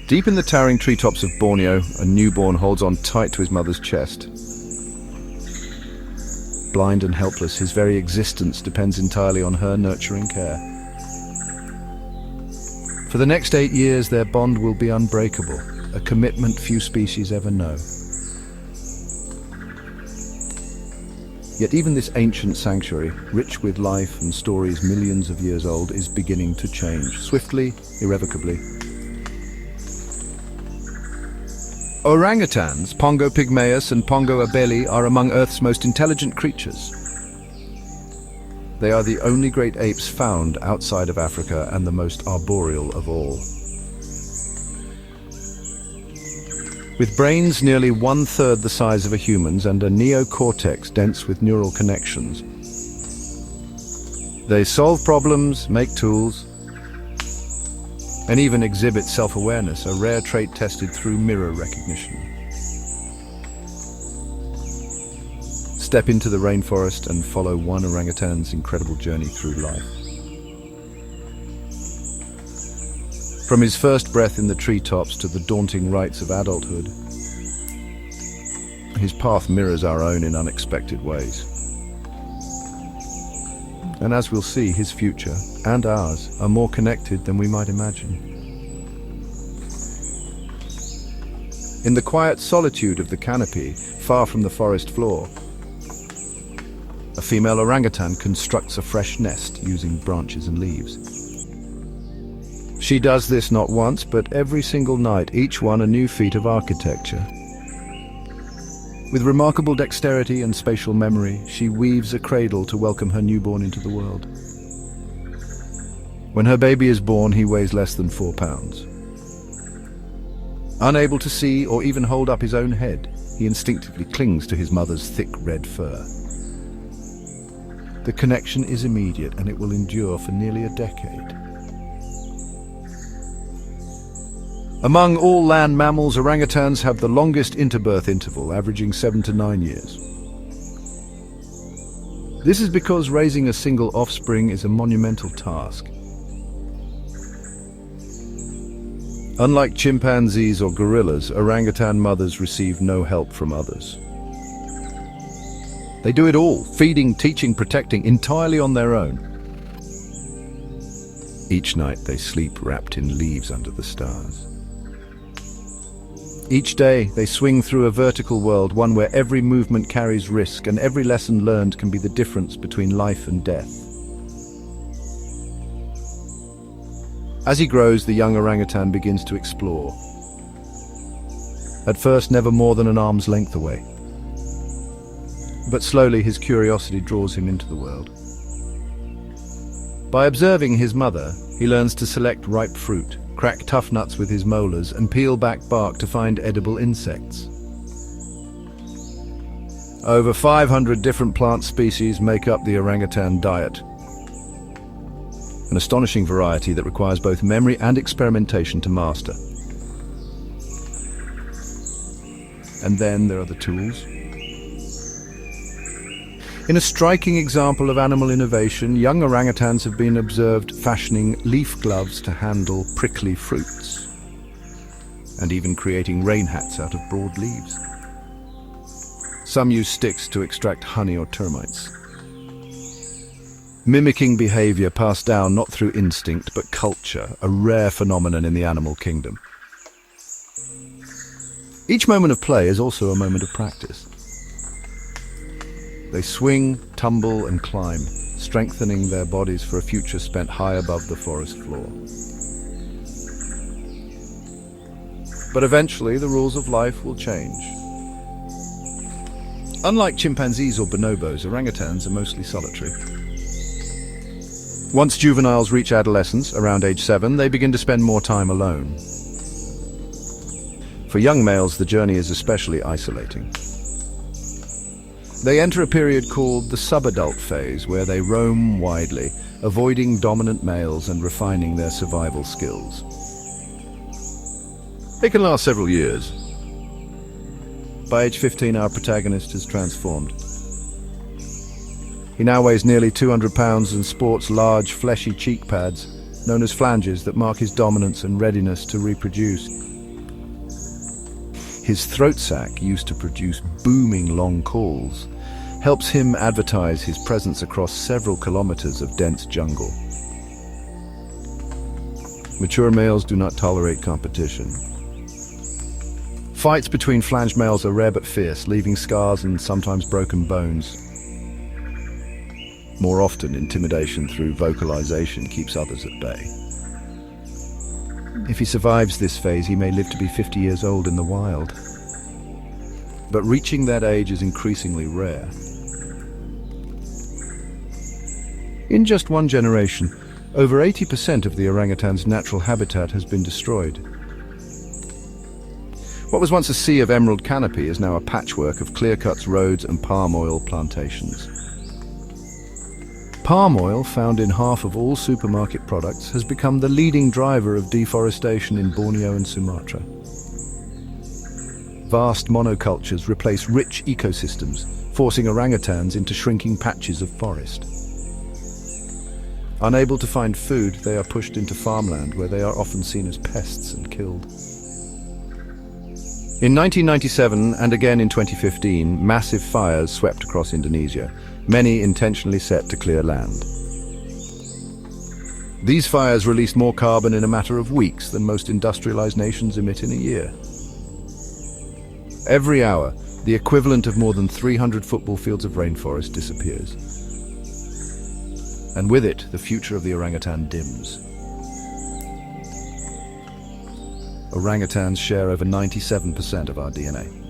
Deep in the towering treetops of Borneo, a newborn holds on tight to his mother's chest. Blind and helpless, his very existence depends entirely on her nurturing care. For the next 8 years, their bond will be unbreakable, a commitment few species ever know. Yet even this ancient sanctuary, rich with life and stories millions of years old, is beginning to change, swiftly, irrevocably. Orangutans, Pongo pygmaeus and Pongo abeli, are among Earth's most intelligent creatures. They are the only great apes found outside of Africa and the most arboreal of all. With brains nearly 1/3 the size of a human's and a neocortex dense with neural connections, they solve problems, make tools, and even exhibit self-awareness, a rare trait tested through mirror recognition. Step into the rainforest and follow one orangutan's incredible journey through life. From his first breath in the treetops to the daunting rites of adulthood, his path mirrors our own in unexpected ways. And as we'll see, his future and ours are more connected than we might imagine. In the quiet solitude of the canopy, far from the forest floor, a female orangutan constructs a fresh nest using branches and leaves. She does this not once, but every single night, each one a new feat of architecture. With remarkable dexterity and spatial memory, she weaves a cradle to welcome her newborn into the world. When her baby is born, he weighs less than 4 pounds. Unable to see or even hold up his own head, he instinctively clings to his mother's thick red fur. The connection is immediate, and it will endure for nearly a decade. Among all land mammals, orangutans have the longest interbirth interval, averaging 7 to 9 years. This is because raising a single offspring is a monumental task. Unlike chimpanzees or gorillas, orangutan mothers receive no help from others. They do it all, feeding, teaching, protecting, entirely on their own. Each night they sleep wrapped in leaves under the stars. Each day they swing through a vertical world, one where every movement carries risk and every lesson learned can be the difference between life and death. As he grows, the young orangutan begins to explore. At first, never more than an arm's length away. But slowly his curiosity draws him into the world. By observing his mother, he learns to select ripe fruit, crack tough nuts with his molars, and peel back bark to find edible insects. Over 500 different plant species make up the orangutan diet. An astonishing variety that requires both memory and experimentation to master. And then there are the tools. In a striking example of animal innovation, young orangutans have been observed fashioning leaf gloves to handle prickly fruits, and even creating rain hats out of broad leaves. Some use sticks to extract honey or termites. Mimicking behavior passed down not through instinct but culture, a rare phenomenon in the animal kingdom. Each moment of play is also a moment of practice. They swing, tumble, and climb, strengthening their bodies for a future spent high above the forest floor. But eventually, the rules of life will change. Unlike chimpanzees or bonobos, orangutans are mostly solitary. Once juveniles reach adolescence, around age 7, they begin to spend more time alone. For young males, the journey is especially isolating. They enter a period called the Subadult Phase, where they roam widely, avoiding dominant males and refining their survival skills. It can last several years. By age 15, our protagonist has transformed. He now weighs nearly 200 pounds and sports large, fleshy cheek pads, known as flanges, that mark his dominance and readiness to reproduce. His throat sac, used to produce booming long calls, helps him advertise his presence across several kilometers of dense jungle. Mature males do not tolerate competition. Fights between flanged males are rare but fierce, leaving scars and sometimes broken bones. More often, intimidation through vocalization keeps others at bay. If he survives this phase, he may live to be 50 years old in the wild. But reaching that age is increasingly rare. In just one generation, over 80% of the orangutan's natural habitat has been destroyed. What was once a sea of emerald canopy is now a patchwork of clear-cuts, roads and palm oil plantations. Palm oil, found in half of all supermarket products, has become the leading driver of deforestation in Borneo and Sumatra. Vast monocultures replace rich ecosystems, forcing orangutans into shrinking patches of forest. Unable to find food, they are pushed into farmland where they are often seen as pests and killed. In 1997 and again in 2015, massive fires swept across Indonesia, many intentionally set to clear land. These fires released more carbon in a matter of weeks than most industrialized nations emit in a year. Every hour, the equivalent of more than 300 football fields of rainforest disappears. And with it, the future of the orangutan dims. Orangutans share over 97% of our DNA.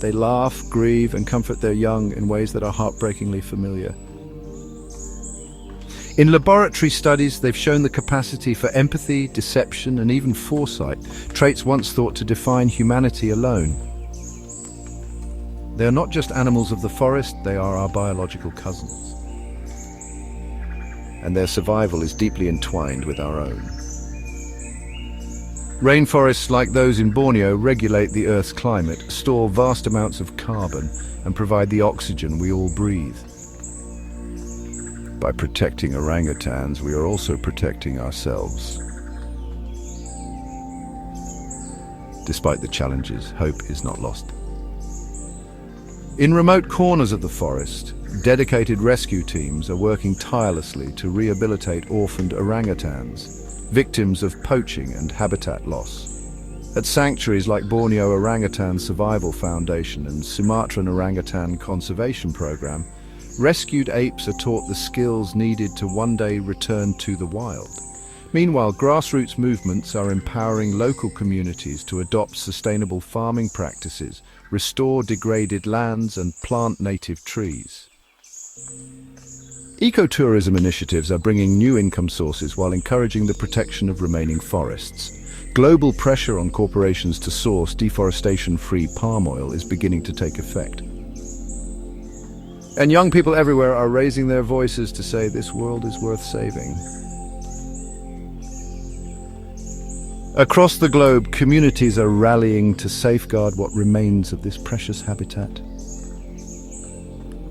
They laugh, grieve, and comfort their young in ways that are heartbreakingly familiar. In laboratory studies, they've shown the capacity for empathy, deception, and even foresight, traits once thought to define humanity alone. They are not just animals of the forest, they are our biological cousins. And their survival is deeply entwined with our own. Rainforests like those in Borneo regulate the Earth's climate, store vast amounts of carbon, and provide the oxygen we all breathe. By protecting orangutans, we are also protecting ourselves. Despite the challenges, hope is not lost. In remote corners of the forest, dedicated rescue teams are working tirelessly to rehabilitate orphaned orangutans, victims of poaching and habitat loss. At sanctuaries like Borneo Orangutan Survival Foundation and Sumatran Orangutan Conservation Program, rescued apes are taught the skills needed to one day return to the wild. Meanwhile, grassroots movements are empowering local communities to adopt sustainable farming practices, restore degraded lands, and plant native trees. Ecotourism initiatives are bringing new income sources while encouraging the protection of remaining forests. Global pressure on corporations to source deforestation-free palm oil is beginning to take effect. And young people everywhere are raising their voices to say this world is worth saving. Across the globe, communities are rallying to safeguard what remains of this precious habitat.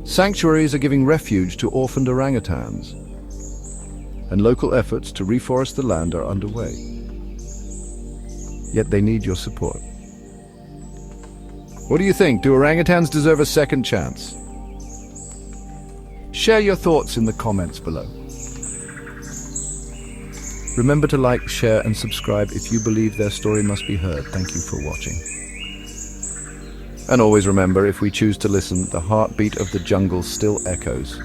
Sanctuaries are giving refuge to orphaned orangutans, and local efforts to reforest the land are underway. Yet they need your support. What do you think? Do orangutans deserve a second chance? Share your thoughts in the comments below. Remember to like, share, and subscribe if you believe their story must be heard. Thank you for watching. And always remember, if we choose to listen, the heartbeat of the jungle still echoes.